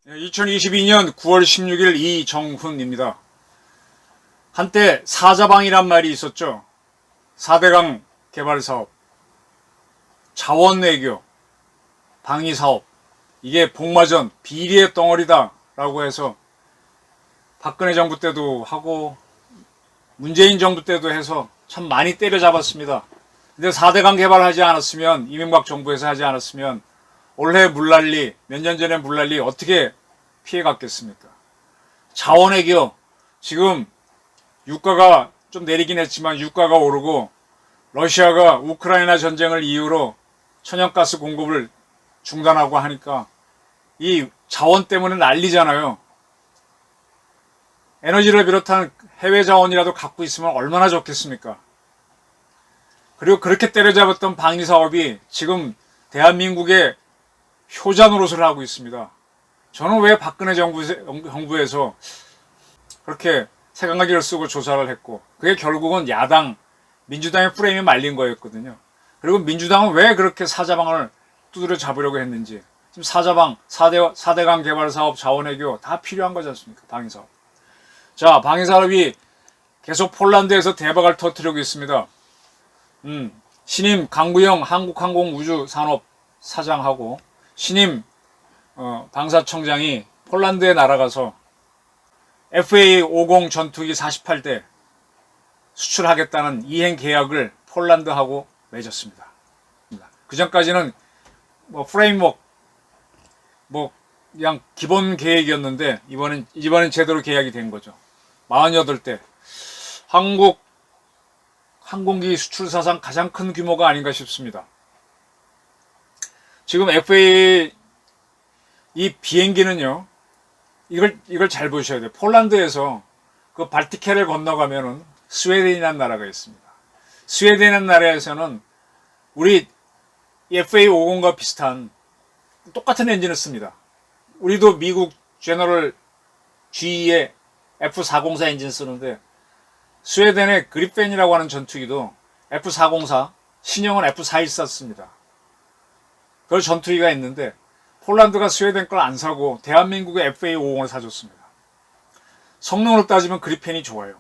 2022년 9월 16일 이정훈입니다. 한때 사자방이란 말이 있었죠. 4대강 개발사업, 자원외교, 방위사업, 이게 복마전, 비리의 덩어리다 라고 해서 박근혜 정부 때도 하고 문재인 정부 때도 해서 참 많이 때려잡았습니다. 근데 4대강 개발하지 않았으면, 이명박 정부에서 하지 않았으면 올해 물난리, 몇 년 전에 물난리 어떻게 피해갔겠습니까? 자원외교, 지금 유가가 좀 내리긴 했지만 유가가 오르고 러시아가 우크라이나 전쟁을 이유로 천연가스 공급을 중단하고 하니까 이 자원 때문에 난리잖아요. 에너지를 비롯한 해외 자원이라도 갖고 있으면 얼마나 좋겠습니까? 그리고 그렇게 때려잡았던 방위사업이 지금 대한민국의 효자 노릇을 하고 있습니다. 저는 왜 박근혜 정부에서 그렇게 색안가기를 쓰고 조사를 했고, 그게 결국은 야당, 민주당의 프레임이 말린 거였거든요. 그리고 민주당은 왜 그렇게 사자방을 두드려 잡으려고 했는지. 지금 사자방, 4대강 개발 사업, 자원외교 다 필요한 거지 않습니까? 방위사업. 자, 방위사업이 계속 폴란드에서 대박을 터뜨리고 있습니다. 신임 강구영 한국항공우주산업 사장하고 신임 방사청장이 폴란드에 날아가서 FA50 전투기 48대 수출하겠다는 이행 계약을 폴란드하고 맺었습니다. 그 전까지는 프레임워크, 그냥 기본 계획이었는데 이번엔 제대로 계약이 된 거죠. 48대. 한국 항공기 수출 사상 가장 큰 규모가 아닌가 싶습니다. 지금 FA 이 비행기는요, 이걸 잘 보셔야 돼요. 폴란드에서 그 발티케를 건너가면은 스웨덴이라는 나라가 있습니다. 스웨덴이라는 나라에서는 우리 FA50과 비슷한 똑같은 엔진을 씁니다. 우리도 미국 제너럴 GE의 F404 엔진 쓰는데, 스웨덴의 그리펜이라고 하는 전투기도 F404, 신형은 F414 씁니다. 그런 전투기가 있는데 폴란드가 스웨덴 걸 안 사고 대한민국의 FA50을 사줬습니다. 성능으로 따지면 그리펜이 좋아요.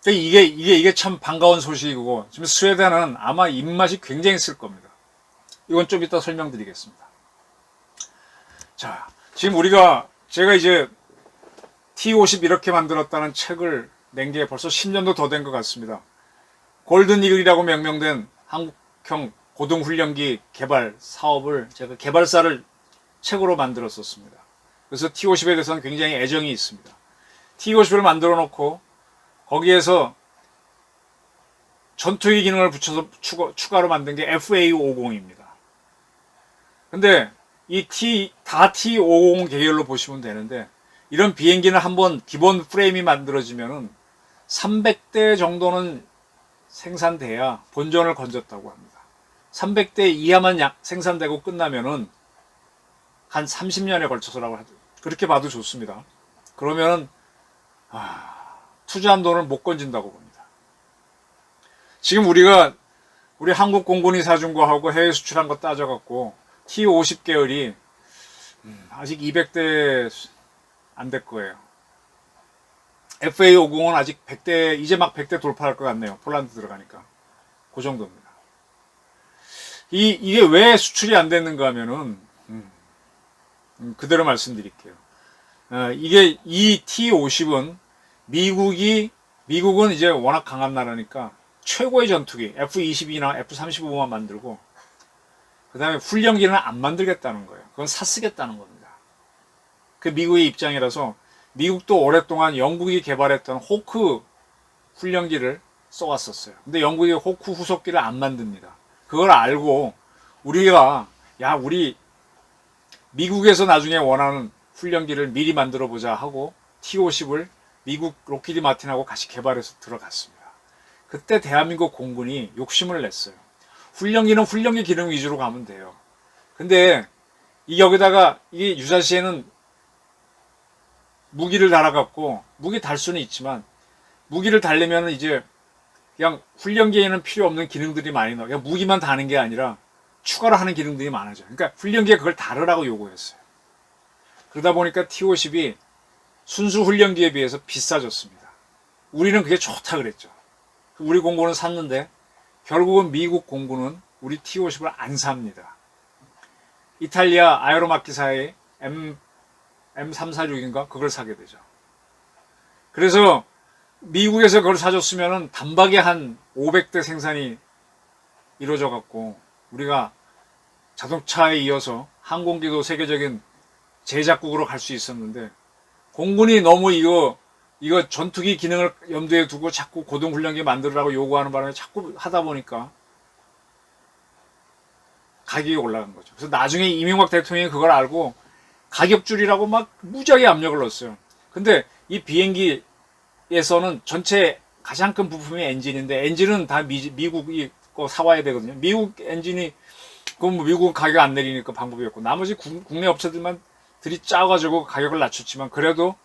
이게 참 반가운 소식이고, 지금 스웨덴은 아마 입맛이 굉장히 쓸 겁니다. 이건 좀 이따 설명드리겠습니다. 자, 지금 제가 이제 T50 이렇게 만들었다는 책을 낸 게 벌써 10년도 더 된 것 같습니다. 골든 이글이라고 명명된 한국형 고등훈련기 개발 사업을 제가 개발사를 책으로 만들었었습니다. 그래서 T50에 대해서는 굉장히 애정이 있습니다. T50을 만들어 놓고 거기에서 전투기 기능을 붙여서 추가로 만든 게 FA50입니다. 근데 다 T50 계열로 보시면 되는데, 이런 비행기는 한번 기본 프레임이 만들어지면은 300대 정도는 생산돼야 본전을 건졌다고 합니다. 300대 이하만 생산되고 끝나면은 한 30년에 걸쳐서라고 하죠. 그렇게 봐도 좋습니다. 그러면은 투자한 돈을 못 건진다고 봅니다. 지금 우리 한국 공군이 사준 거하고 해외 수출한 거 따져갖고 T50 계열이 아직 200대 안 될 거예요. FA50은 아직 100대, 이제 막 100대 돌파할 것 같네요. 폴란드 들어가니까. 그 정도입니다. 이게 왜 수출이 안 됐는가 하면은, 그대로 말씀드릴게요. 이게 이 T50은 미국은 이제 워낙 강한 나라니까 최고의 전투기 F-22나 F-35만 만들고, 그 다음에 훈련기는 안 만들겠다는 거예요. 그건 사쓰겠다는 겁니다. 그 미국의 입장이라서, 미국도 오랫동안 영국이 개발했던 호크 훈련기를 써왔었어요. 근데 영국이 호크 후속기를 안 만듭니다. 그걸 알고 우리 미국에서 나중에 원하는 훈련기를 미리 만들어 보자 하고 T50을 미국 로키드 마틴하고 같이 개발해서 들어갔습니다. 그때 대한민국 공군이 욕심을 냈어요. 훈련기는 훈련기 기능 위주로 가면 돼요. 근데 여기다가 이 유사시에는 무기를 달아갖고 무기 달 수는 있지만 무기를 달려면 이제 그냥 훈련기에는 필요 없는 기능들이 많이 나와. 그냥 무기만 다는 게 아니라 추가로 하는 기능들이 많아져. 그러니까 훈련기에 그걸 다르라고 요구했어요. 그러다 보니까 T-50이 순수 훈련기에 비해서 비싸졌습니다. 우리는 그게 좋다 그랬죠. 우리 공군은 샀는데 결국은 미국 공군은 우리 T-50을 안 삽니다. 이탈리아 아에로마키사의 M346인가 그걸 사게 되죠. 그래서 미국에서 그걸 사줬으면 단박에 한 500대 생산이 이루어져 갖고 우리가 자동차에 이어서 항공기도 세계적인 제작국으로 갈 수 있었는데 공군이 너무 이거 전투기 기능을 염두에 두고 자꾸 고등훈련기 만들으라고 요구하는 바람에 자꾸 하다 보니까 가격이 올라간 거죠. 그래서 나중에 이명박 대통령이 그걸 알고 가격 줄이라고 막 무지하게 압력을 넣었어요. 근데 이 비행기에서는 전체 가장 큰 부품이 엔진인데 엔진은 다 미국이 거 사와야 되거든요. 미국 엔진이 그럼 미국은 가격 안 내리니까 방법이었고 나머지 국내 업체들만 들이 짜가지고 가격을 낮췄지만 그래도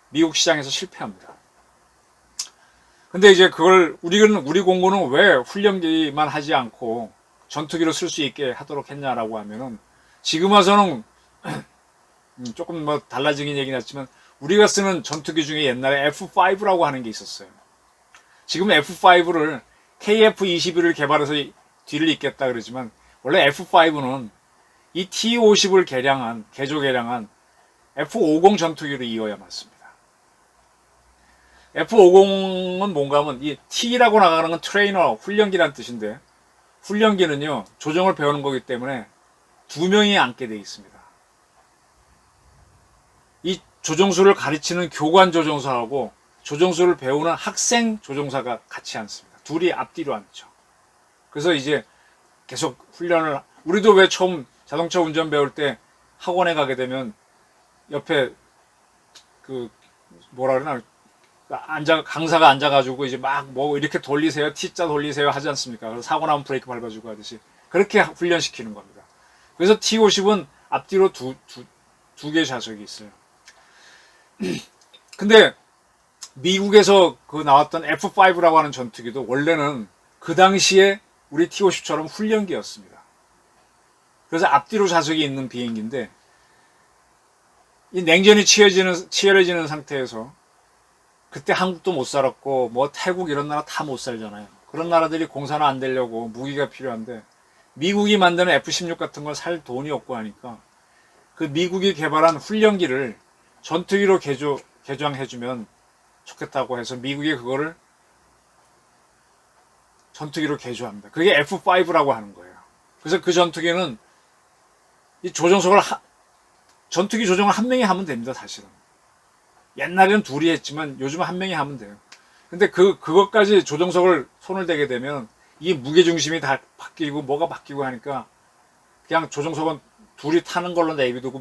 미국 시장에서 실패합니다. 근데 이제 그걸 우리 공군은 왜 훈련기만 하지 않고 전투기로 쓸 수 있게 하도록 했냐라고 하면은 지금 와서는 조금 뭐 달라지긴 얘기는 했지만 우리가 쓰는 전투기 중에 옛날에 F5라고 하는 게 있었어요. 지금 F5를 KF-21을 개발해서 뒤를 잇겠다 그러지만 원래 F5는 이 T-50을 개조 개량한 F-50 전투기로 이어야 맞습니다. F-50은 뭔가 하면 이 T라고 나가는 건 트레이너, 훈련기란 뜻인데 훈련기는요 조정을 배우는 거기 때문에 2명이 앉게 되어 있습니다. 이 조종수를 가르치는 교관 조종사하고 조종수를 배우는 학생 조종사가 같이 앉습니다. 둘이 앞뒤로 앉죠. 그래서 이제 계속 훈련을 우리도 왜 처음 자동차 운전 배울 때 학원에 가게 되면 옆에 그 뭐라 그러나 강사가 앉아가지고 이제 막 뭐 이렇게 돌리세요, T자 돌리세요 하지 않습니까? 그래서 사고 나면 브레이크 밟아주고 하듯이 그렇게 훈련시키는 겁니다. 그래서 T-50은 앞뒤로 두 개의 좌석이 있어요. 근데 미국에서 그 나왔던 F5라고 하는 전투기도 원래는 그 당시에 우리 T-50처럼 훈련기였습니다. 그래서 앞뒤로 좌석이 있는 비행기인데 이 냉전이 치열해지는 상태에서 그때 한국도 못 살았고 뭐 태국 이런 나라 다 못 살잖아요. 그런 나라들이 공사는 안 되려고 무기가 필요한데 미국이 만드는 F-16 같은 걸 살 돈이 없고 하니까 그 미국이 개발한 훈련기를 전투기로 개조해주면 좋겠다고 해서 미국이 그거를 전투기로 개조합니다. 그게 F5라고 하는 거예요. 그래서 그 전투기는 이 전투기 조정을 한 명이 하면 됩니다, 사실은. 옛날에는 둘이 했지만 요즘은 한 명이 하면 돼요. 근데 그것까지 조종석을 손을 대게 되면 이 무게중심이 다 바뀌고 뭐가 바뀌고 하니까 그냥 조종석은 둘이 타는 걸로 내비두고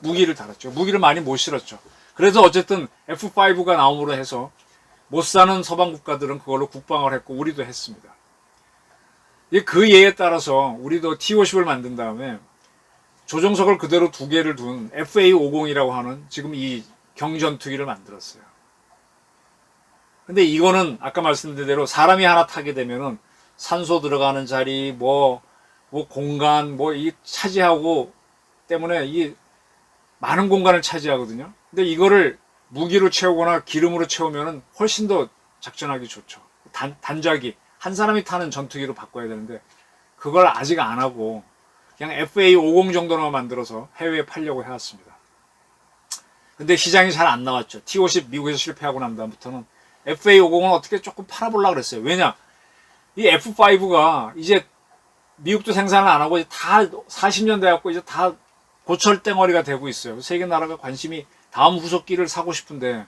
무기를 달았죠. 무기를 많이 못 실었죠. 그래서 어쨌든 F5가 나옴으로 해서 못 사는 서방 국가들은 그걸로 국방을 했고 우리도 했습니다. 그 예에 따라서 우리도 T-50을 만든 다음에 조종석을 그대로 2개를 둔 FA-50이라고 하는 지금 이 경전투기를 만들었어요. 근데 이거는 아까 말씀드린 대로 사람이 하나 타게 되면은 산소 들어가는 자리, 뭐 공간, 이 차지하고 때문에 이 많은 공간을 차지하거든요. 근데 이거를 무기로 채우거나 기름으로 채우면은 훨씬 더 작전하기 좋죠. 단자기. 한 사람이 타는 전투기로 바꿔야 되는데 그걸 아직 안 하고 그냥 FA-50 정도로만 만들어서 해외에 팔려고 해왔습니다. 근데 시장이 잘 안 나왔죠. T-50 미국에서 실패하고 난 다음부터는 FA-50은 어떻게 조금 팔아보려고 그랬어요. 왜냐? 이 F5가 이제 미국도 생산을 안 하고 다 40년 돼갖고 이제 다 고철덩어리가 되고 있어요. 세계 나라가 관심이 다음 후속기를 사고 싶은데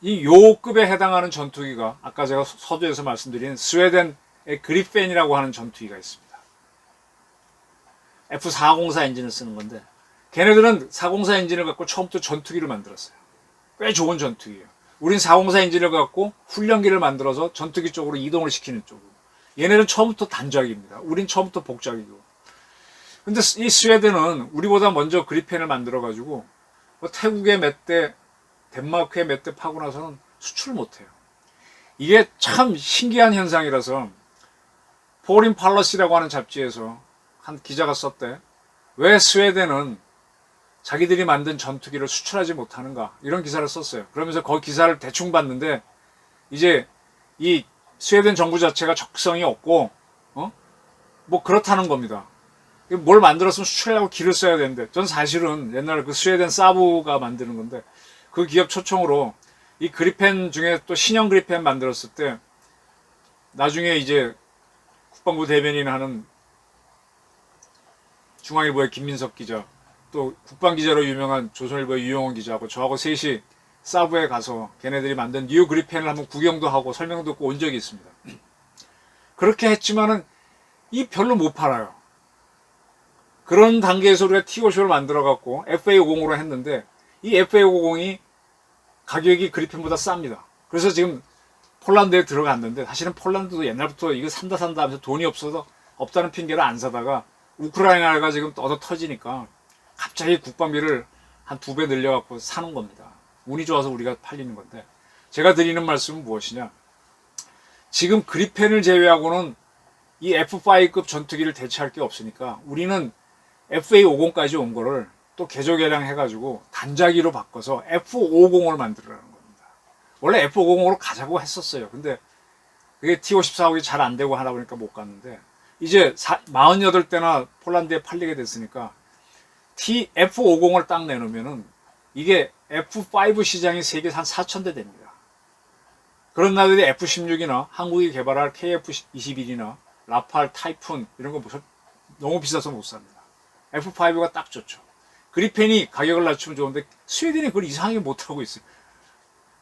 이 요급에 해당하는 전투기가 아까 제가 서두에서 말씀드린 스웨덴의 그리펜이라고 하는 전투기가 있습니다. F404 엔진을 쓰는 건데 걔네들은 404 엔진을 갖고 처음부터 전투기를 만들었어요. 꽤 좋은 전투기예요. 우린 404 엔진을 갖고 훈련기를 만들어서 전투기 쪽으로 이동을 시키는 쪽으로. 얘네는 처음부터 단작입니다. 우린 처음부터 복작이고. 근데 이 스웨덴은 우리보다 먼저 그리펜을 만들어가지고 뭐 태국에 몇 대, 덴마크에 몇 대 파고 나서는 수출을 못해요. 이게 참 신기한 현상이라서 포린 팔러시라고 하는 잡지에서 한 기자가 썼대. 왜 스웨덴은 자기들이 만든 전투기를 수출하지 못하는가, 이런 기사를 썼어요. 그러면서 그 기사를 대충 봤는데 이제 이 스웨덴 정부 자체가 적성이 없고 뭐 그렇다는 겁니다. 뭘 만들었으면 수출하려고 기를 써야 되는데, 전 사실은 옛날 그 스웨덴 사브가 만드는 건데 그 기업 초청으로 이 그리펜 중에 또 신형 그리펜 만들었을 때 나중에 이제 국방부 대변인 하는 중앙일보의 김민석 기자, 또 국방기자로 유명한 조선일보의 유영원 기자하고 저하고 셋이 사브에 가서 걔네들이 만든 뉴 그리펜을 한번 구경도 하고 설명도 듣고 온 적이 있습니다. 그렇게 했지만은 이 별로 못 팔아요. 그런 단계에서 우리가 T-50을 만들어 갖고 FA50으로 했는데 이 FA50이 가격이 그리펜보다 쌉니다. 그래서 지금 폴란드에 들어갔는데, 사실은 폴란드도 옛날부터 이거 산다 하면서 돈이 없어서 없다는 핑계를 안 사다가 우크라이나가 지금 얻어 터지니까 갑자기 국방비를 한 2배 늘려갖고 사는 겁니다. 운이 좋아서 우리가 팔리는 건데, 제가 드리는 말씀은 무엇이냐, 지금 그리펜을 제외하고는 이 F5급 전투기를 대체할 게 없으니까 우리는 FA50까지 온 거를 또 개조 개량해가지고 단자기로 바꿔서 F50을 만들으라는 겁니다. 원래 F50으로 가자고 했었어요. 근데 그게 T-50 사옥이 잘 안 되고 하다 보니까 못 갔는데, 이제 48대나 폴란드에 팔리게 됐으니까 F50을 딱 내놓으면은 이게 F5 시장이 세계에서 한 4,000대 됩니다. 그런 나라들이 F16이나 한국이 개발할 KF21이나 라팔, 타이푼 이런 거 너무 비싸서 못 삽니다. F5가 딱 좋죠. 그리펜이 가격을 낮추면 좋은데 스웨덴이 그걸 이상하게 못하고 있어요.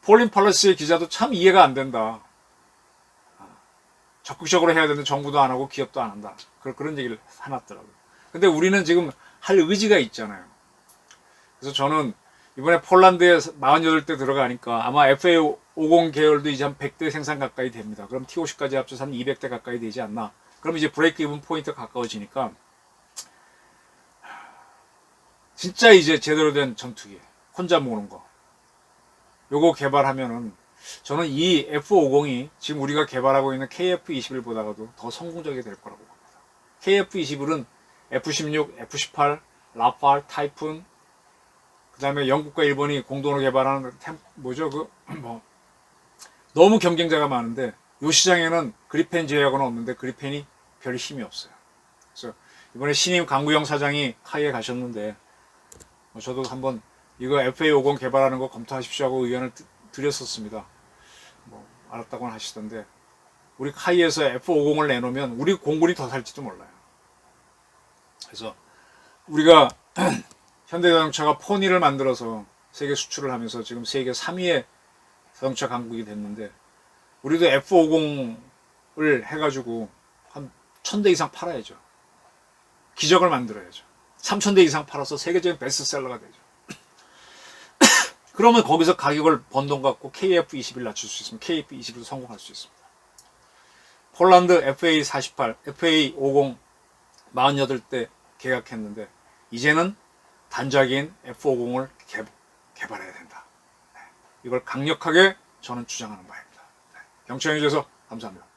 폴린 팔러스의 기자도 참 이해가 안 된다. 적극적으로 해야 되는데 정부도 안 하고 기업도 안 한다. 그런 얘기를 해놨더라고요. 근데 우리는 지금 할 의지가 있잖아요. 그래서 저는 이번에 폴란드에 48대 들어가니까 아마 FA50 계열도 이제 한 100대 생산 가까이 됩니다. 그럼 T-50까지 합쳐서 한 200대 가까이 되지 않나. 그럼 이제 브레이크 이븐 포인트 가까워지니까 진짜 이제 제대로 된 전투기, 혼자 모으는 거, 요거 개발하면은 저는 이 F50이 지금 우리가 개발하고 있는 KF21보다도 더 성공적이 될 거라고 봅니다. KF21은 F16, F18, 라팔, 타이푼, 그 다음에 영국과 일본이 공동으로 개발하는 너무 경쟁자가 많은데 이 시장에는 그리펜 제약은 없는데 그리펜이 별 힘이 없어요. 그래서 이번에 신임 강구영 사장이 카이에 가셨는데 저도 한번 이거 FA50 개발하는 거 검토하십시오 하고 의견을 드렸었습니다. 알았다고는 하시던데, 우리 카이에서 F50을 내놓으면 우리 공군이 더 살지도 몰라요. 그래서 우리가 현대자동차가 포니를 만들어서 세계 수출을 하면서 지금 세계 3위의 자동차 강국이 됐는데, 우리도 F50을 해가지고 한 1000대 이상 팔아야죠. 기적을 만들어야죠. 3000대 이상 팔아서 세계적인 베스트셀러가 되죠. 그러면 거기서 가격을 번 돈 갖고 KF21 낮출 수 있으면 KF21도 성공할 수 있습니다. 폴란드 FA48, FA50 48대 계약했는데 이제는 단자기인 F50을 개발해야 된다. 이걸 강력하게 저는 주장하는 바입니다. 경청해 주셔서 감사합니다.